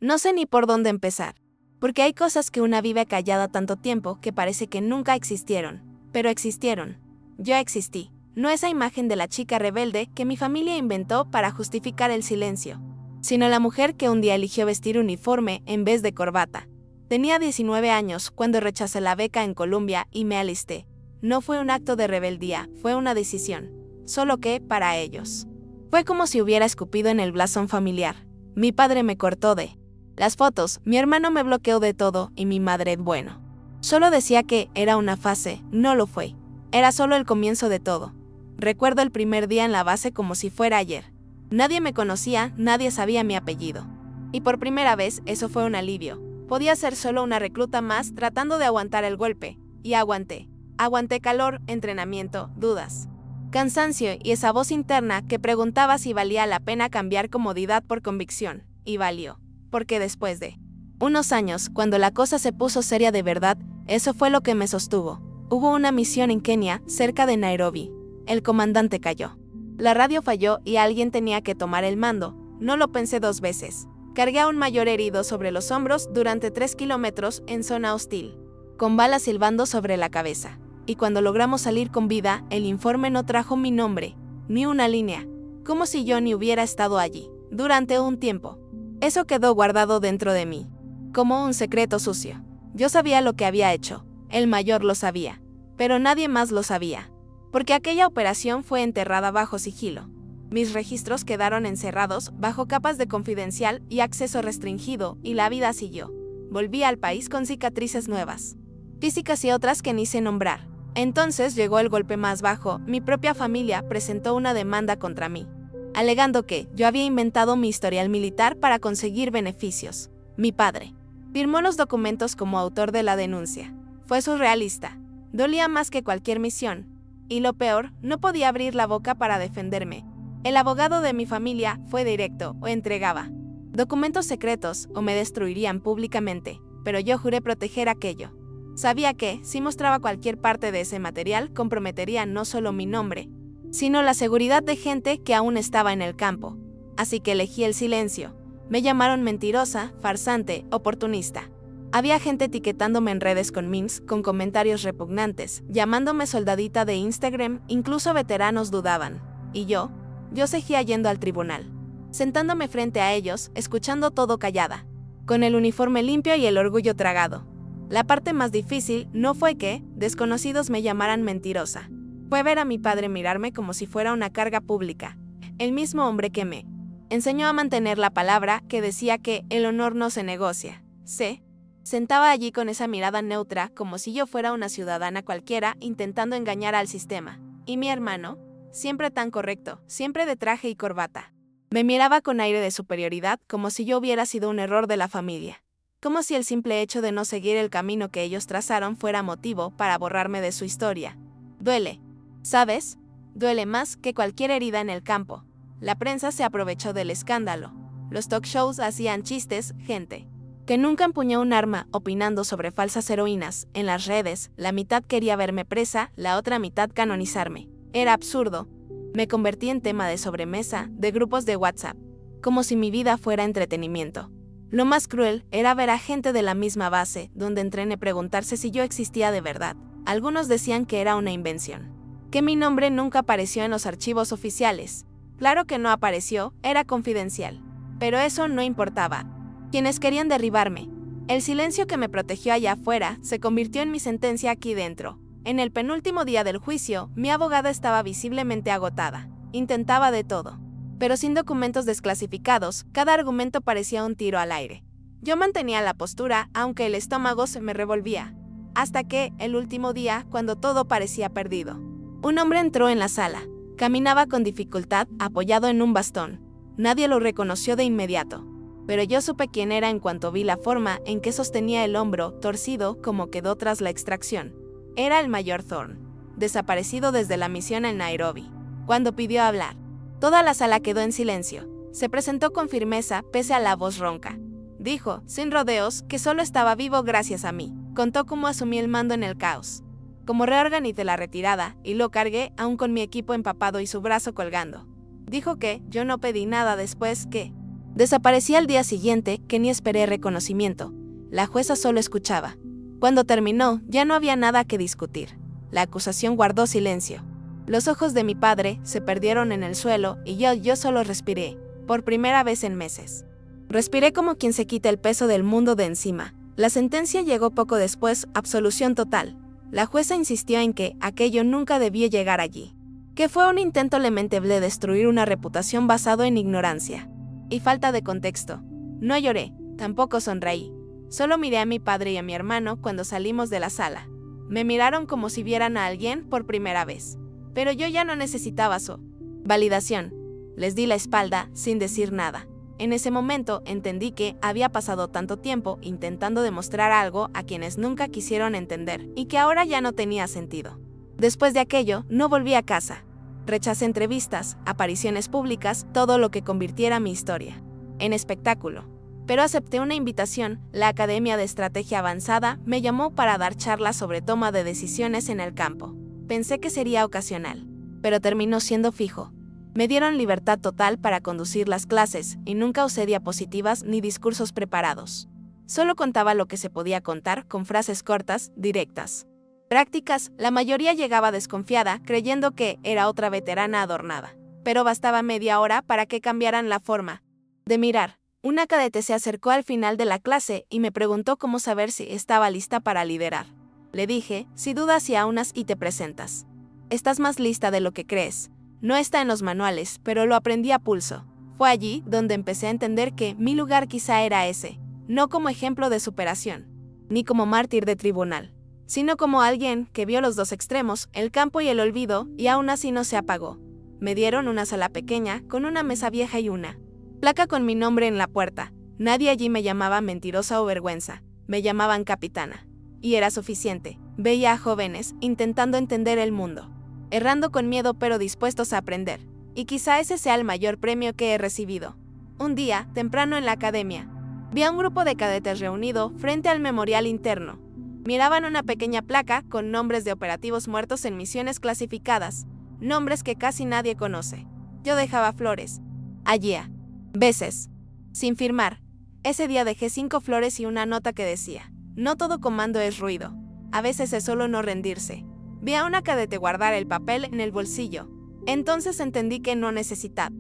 No sé ni por dónde empezar. Porque hay cosas que una vive callada tanto tiempo que parece que nunca existieron. Pero existieron. Yo existí. No esa imagen de la chica rebelde que mi familia inventó para justificar el silencio, sino la mujer que un día eligió vestir uniforme en vez de corbata. Tenía 19 años cuando rechacé la beca en Columbia y me alisté. No fue un acto de rebeldía, fue una decisión. Solo que, para ellos, fue como si hubiera escupido en el blasón familiar. Mi padre me cortó de las fotos, mi hermano me bloqueó de todo y mi madre, bueno, solo decía que era una fase, no lo fue. Era solo el comienzo de todo. Recuerdo el primer día en la base como si fuera ayer. Nadie me conocía, nadie sabía mi apellido. Y por primera vez eso fue un alivio. Podía ser solo una recluta más tratando de aguantar el golpe. Y aguanté. Aguanté calor, entrenamiento, dudas, cansancio y esa voz interna que preguntaba si valía la pena cambiar comodidad por convicción. Y valió. Porque después de unos años, cuando la cosa se puso seria de verdad, eso fue lo que me sostuvo. Hubo una misión en Kenia, cerca de Nairobi. El comandante cayó. La radio falló y alguien tenía que tomar el mando. No lo pensé dos veces. Cargué a un mayor herido sobre los hombros durante 3 kilómetros en zona hostil, con balas silbando sobre la cabeza. Y cuando logramos salir con vida, el informe no trajo mi nombre, ni una línea, como si yo ni hubiera estado allí. Durante un tiempo, eso quedó guardado dentro de mí, como un secreto sucio. Yo sabía lo que había hecho, el mayor lo sabía, pero nadie más lo sabía. Porque aquella operación fue enterrada bajo sigilo. Mis registros quedaron encerrados bajo capas de confidencial y acceso restringido, y la vida siguió. Volví al país con cicatrices nuevas, físicas y otras que ni sé nombrar. Entonces llegó el golpe más bajo. Mi propia familia presentó una demanda contra mí, alegando que yo había inventado mi historial militar para conseguir beneficios. Mi padre firmó los documentos como autor de la denuncia. Fue surrealista. Dolía más que cualquier misión. Y lo peor, no podía abrir la boca para defenderme. El abogado de mi familia fue directo: o entregaba documentos secretos o me destruirían públicamente, pero yo juré proteger aquello. Sabía que, si mostraba cualquier parte de ese material, comprometería no solo mi nombre, sino la seguridad de gente que aún estaba en el campo. Así que elegí el silencio. Me llamaron mentirosa, farsante, oportunista. Había gente etiquetándome en redes con memes, con comentarios repugnantes, llamándome soldadita de Instagram, incluso veteranos dudaban. Y yo seguía yendo al tribunal, sentándome frente a ellos, escuchando todo callada, con el uniforme limpio y el orgullo tragado. La parte más difícil no fue que desconocidos me llamaran mentirosa. Fue ver a mi padre mirarme como si fuera una carga pública. El mismo hombre que me enseñó a mantener la palabra, que decía que el honor no se negocia. Sentaba allí con esa mirada neutra, como si yo fuera una ciudadana cualquiera intentando engañar al sistema. Y mi hermano, siempre tan correcto, siempre de traje y corbata, me miraba con aire de superioridad, como si yo hubiera sido un error de la familia. Como si el simple hecho de no seguir el camino que ellos trazaron fuera motivo para borrarme de su historia. Duele, ¿sabes? Duele más que cualquier herida en el campo. La prensa se aprovechó del escándalo. Los talk shows hacían chistes, gente que nunca empuñó un arma opinando sobre falsas heroínas. En las redes, la mitad quería verme presa, la otra mitad canonizarme. Era absurdo. Me convertí en tema de sobremesa, de grupos de WhatsApp, como si mi vida fuera entretenimiento. Lo más cruel era ver a gente de la misma base, donde entrené, preguntarse si yo existía de verdad. Algunos decían que era una invención, que mi nombre nunca apareció en los archivos oficiales. Claro que no apareció, era confidencial. Pero eso no importaba. Quienes querían derribarme, el silencio que me protegió allá afuera, se convirtió en mi sentencia aquí dentro. En el penúltimo día del juicio, mi abogada estaba visiblemente agotada. Intentaba de todo, pero sin documentos desclasificados, cada argumento parecía un tiro al aire. Yo mantenía la postura, aunque el estómago se me revolvía. Hasta que, el último día, cuando todo parecía perdido, un hombre entró en la sala. Caminaba con dificultad, apoyado en un bastón. Nadie lo reconoció de inmediato, pero yo supe quién era en cuanto vi la forma en que sostenía el hombro, torcido como quedó tras la extracción. Era el mayor Thorne, desaparecido desde la misión en Nairobi. Cuando pidió hablar, toda la sala quedó en silencio. Se presentó con firmeza, pese a la voz ronca. Dijo, sin rodeos, que solo estaba vivo gracias a mí. Contó cómo asumí el mando en el caos, cómo reorganicé la retirada, y lo cargué, aún con mi equipo empapado y su brazo colgando. Dijo que yo no pedí nada después, que Desaparecí al día siguiente, que ni esperé reconocimiento. La jueza solo escuchaba. Cuando terminó, ya no había nada que discutir. La acusación guardó silencio. Los ojos de mi padre se perdieron en el suelo y yo solo respiré, por primera vez en meses. Respiré como quien se quita el peso del mundo de encima. La sentencia llegó poco después, absolución total. La jueza insistió en que aquello nunca debió llegar allí. Que fue un intento lamentable de destruir una reputación basado en ignorancia y falta de contexto. No lloré, tampoco sonreí. Solo miré a mi padre y a mi hermano cuando salimos de la sala. Me miraron como si vieran a alguien por primera vez. Pero yo ya no necesitaba su validación. Les di la espalda sin decir nada. En ese momento entendí que había pasado tanto tiempo intentando demostrar algo a quienes nunca quisieron entender y que ahora ya no tenía sentido. Después de aquello, no volví a casa. Rechacé entrevistas, apariciones públicas, todo lo que convirtiera mi historia en espectáculo. Pero acepté una invitación. La Academia de Estrategia Avanzada me llamó para dar charlas sobre toma de decisiones en el campo. Pensé que sería ocasional, pero terminó siendo fijo. Me dieron libertad total para conducir las clases y nunca usé diapositivas ni discursos preparados. Solo contaba lo que se podía contar con frases cortas, directas. Prácticas, la mayoría llegaba desconfiada, creyendo que era otra veterana adornada. Pero bastaba media hora para que cambiaran la forma de mirar. Una cadete se acercó al final de la clase y me preguntó cómo saber si estaba lista para liderar. Le dije, si dudas y aunas y te presentas. Estás más lista de lo que crees. No está en los manuales, pero lo aprendí a pulso. Fue allí donde empecé a entender que mi lugar quizá era ese, no como ejemplo de superación, ni como mártir de tribunal, sino como alguien que vio los dos extremos, el campo y el olvido, y aún así no se apagó. Me dieron una sala pequeña, con una mesa vieja y una placa con mi nombre en la puerta. Nadie allí me llamaba mentirosa o vergüenza, me llamaban capitana. Y era suficiente. Veía a jóvenes intentando entender el mundo, errando con miedo pero dispuestos a aprender. Y quizá ese sea el mayor premio que he recibido. Un día, temprano en la academia, vi a un grupo de cadetes reunido frente al memorial interno. Miraban una pequeña placa con nombres de operativos muertos en misiones clasificadas, nombres que casi nadie conoce. Yo dejaba flores. Allí a veces, sin firmar. Ese día dejé 5 flores y una nota que decía: no todo comando es ruido. A veces es solo no rendirse. Vi a una cadete guardar el papel en el bolsillo. Entonces entendí que no necesitaba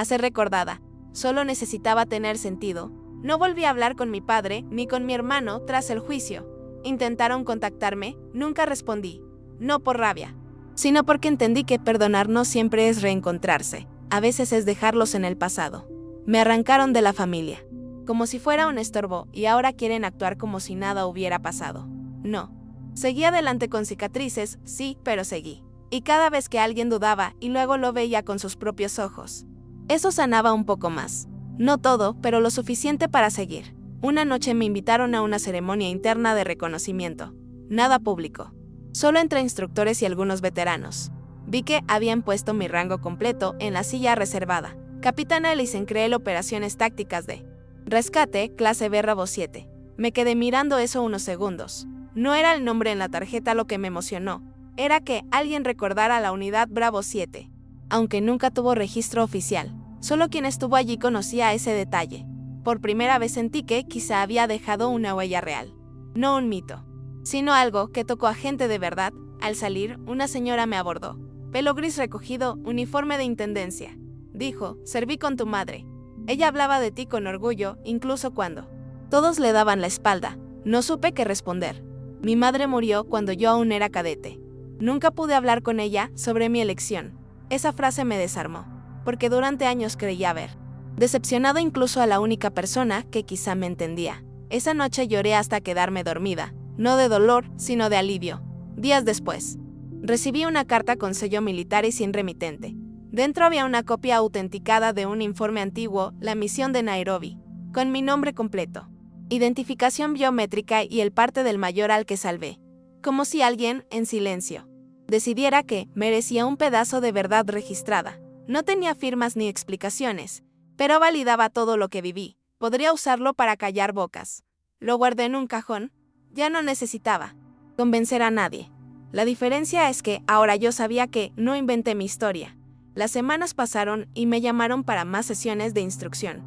ser recordada. Solo necesitaba tener sentido. No volví a hablar con mi padre ni con mi hermano tras el juicio. Intentaron contactarme, nunca respondí. No por rabia, sino porque entendí que perdonar no siempre es reencontrarse. A veces es dejarlos en el pasado. Me arrancaron de la familia, como si fuera un estorbo, y ahora quieren actuar como si nada hubiera pasado. No. Seguí adelante con cicatrices, sí, pero seguí. Y cada vez que alguien dudaba y luego lo veía con sus propios ojos, eso sanaba un poco más. No todo, pero lo suficiente para seguir. Una noche me invitaron a una ceremonia interna de reconocimiento. Nada público. Solo entre instructores y algunos veteranos. Vi que habían puesto mi rango completo en la silla reservada. Capitana Elisencreel, operaciones tácticas de rescate, clase B Bravo 7. Me quedé mirando eso unos segundos. No era el nombre en la tarjeta lo que me emocionó. Era que alguien recordara la unidad Bravo 7. Aunque nunca tuvo registro oficial. Solo quien estuvo allí conocía ese detalle. Por primera vez sentí que quizá había dejado una huella real. No un mito, sino algo que tocó a gente de verdad. Al salir, una señora me abordó. Pelo gris recogido, uniforme de intendencia. Dijo, serví con tu madre. Ella hablaba de ti con orgullo, incluso cuando todos le daban la espalda. No supe qué responder. Mi madre murió cuando yo aún era cadete. Nunca pude hablar con ella sobre mi elección. Esa frase me desarmó, porque durante años creí haber decepcionado incluso a la única persona que quizá me entendía. Esa noche lloré hasta quedarme dormida, no de dolor, sino de alivio. Días después, recibí una carta con sello militar y sin remitente. Dentro había una copia autenticada de un informe antiguo, la misión de Nairobi, con mi nombre completo, identificación biométrica y el parte del mayor al que salvé. Como si alguien, en silencio, decidiera que merecía un pedazo de verdad registrada. No tenía firmas ni explicaciones, pero validaba todo lo que viví. Podría usarlo para callar bocas. Lo guardé en un cajón. Ya no necesitaba convencer a nadie. La diferencia es que ahora yo sabía que no inventé mi historia. Las semanas pasaron y me llamaron para más sesiones de instrucción.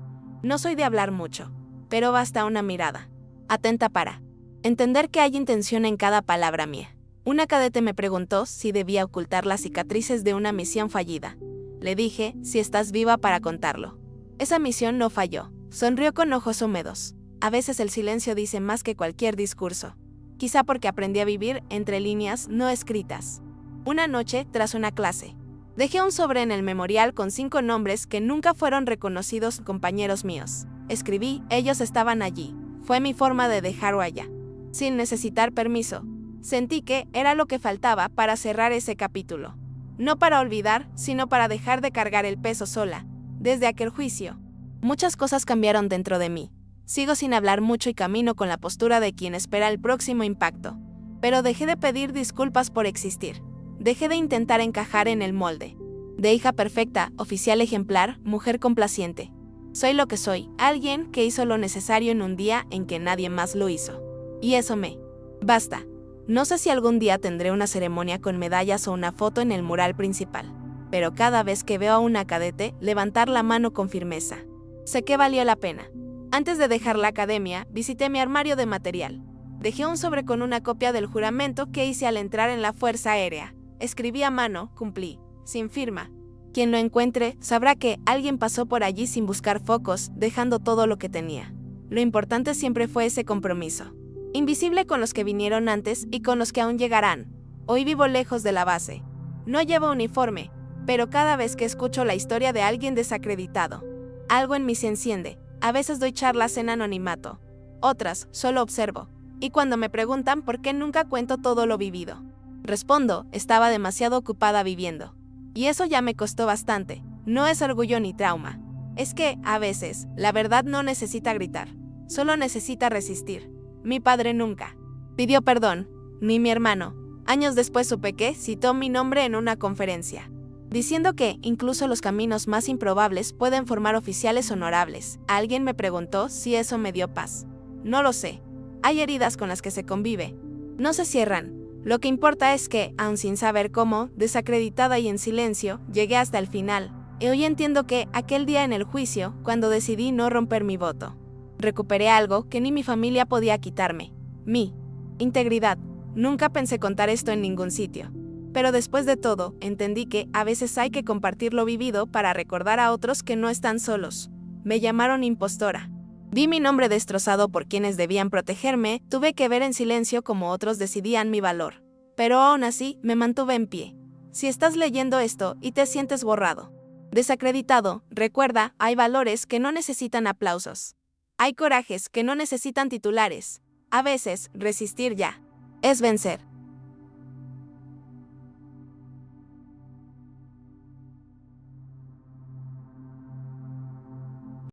No soy de hablar mucho, pero basta una mirada atenta para entender que hay intención en cada palabra mía. Una cadete me preguntó si debía ocultar las cicatrices de una misión fallida. Le dije, si estás viva para contarlo. Esa misión no falló. Sonrió con ojos húmedos. A veces el silencio dice más que cualquier discurso. Quizá porque aprendí a vivir entre líneas no escritas. Una noche, tras una clase, dejé un sobre en el memorial con 5 nombres que nunca fueron reconocidos compañeros míos. Escribí, ellos estaban allí. Fue mi forma de dejar huella, sin necesitar permiso. Sentí que era lo que faltaba para cerrar ese capítulo. No para olvidar, sino para dejar de cargar el peso sola. Desde aquel juicio, muchas cosas cambiaron dentro de mí. Sigo sin hablar mucho y camino con la postura de quien espera el próximo impacto. Pero dejé de pedir disculpas por existir. Dejé de intentar encajar en el molde de hija perfecta, oficial ejemplar, mujer complaciente. Soy lo que soy, alguien que hizo lo necesario en un día en que nadie más lo hizo. Y eso me basta. No sé si algún día tendré una ceremonia con medallas o una foto en el mural principal, pero cada vez que veo a una cadete levantar la mano con firmeza, sé que valió la pena. Antes de dejar la academia, visité mi armario de material. Dejé un sobre con una copia del juramento que hice al entrar en la Fuerza Aérea. Escribí a mano, cumplí, sin firma. Quien lo encuentre sabrá que alguien pasó por allí sin buscar focos, dejando todo lo que tenía. Lo importante siempre fue ese compromiso. Invisible con los que vinieron antes y con los que aún llegarán. Hoy vivo lejos de la base. No llevo uniforme, pero cada vez que escucho la historia de alguien desacreditado, algo en mí se enciende. A veces doy charlas en anonimato, otras solo observo. Y cuando me preguntan por qué nunca cuento todo lo vivido, respondo, estaba demasiado ocupada viviendo. Y eso ya me costó bastante. No es orgullo ni trauma. Es que, a veces, la verdad no necesita gritar. Solo necesita resistir. Mi padre nunca pidió perdón, ni mi hermano. Años después supe que citó mi nombre en una conferencia, diciendo que incluso los caminos más improbables pueden formar oficiales honorables. Alguien me preguntó si eso me dio paz. No lo sé. Hay heridas con las que se convive. No se cierran. Lo que importa es que, aun sin saber cómo, desacreditada y en silencio, llegué hasta el final. Y hoy entiendo que, aquel día en el juicio, cuando decidí no romper mi voto, recuperé algo que ni mi familia podía quitarme. Mi integridad. Nunca pensé contar esto en ningún sitio. Pero después de todo, entendí que a veces hay que compartir lo vivido para recordar a otros que no están solos. Me llamaron impostora. Vi mi nombre destrozado por quienes debían protegerme, tuve que ver en silencio como otros decidían mi valor. Pero aún así, me mantuve en pie. Si estás leyendo esto y te sientes borrado, desacreditado, recuerda, hay valores que no necesitan aplausos. Hay corajes que no necesitan titulares. A veces, resistir ya es vencer.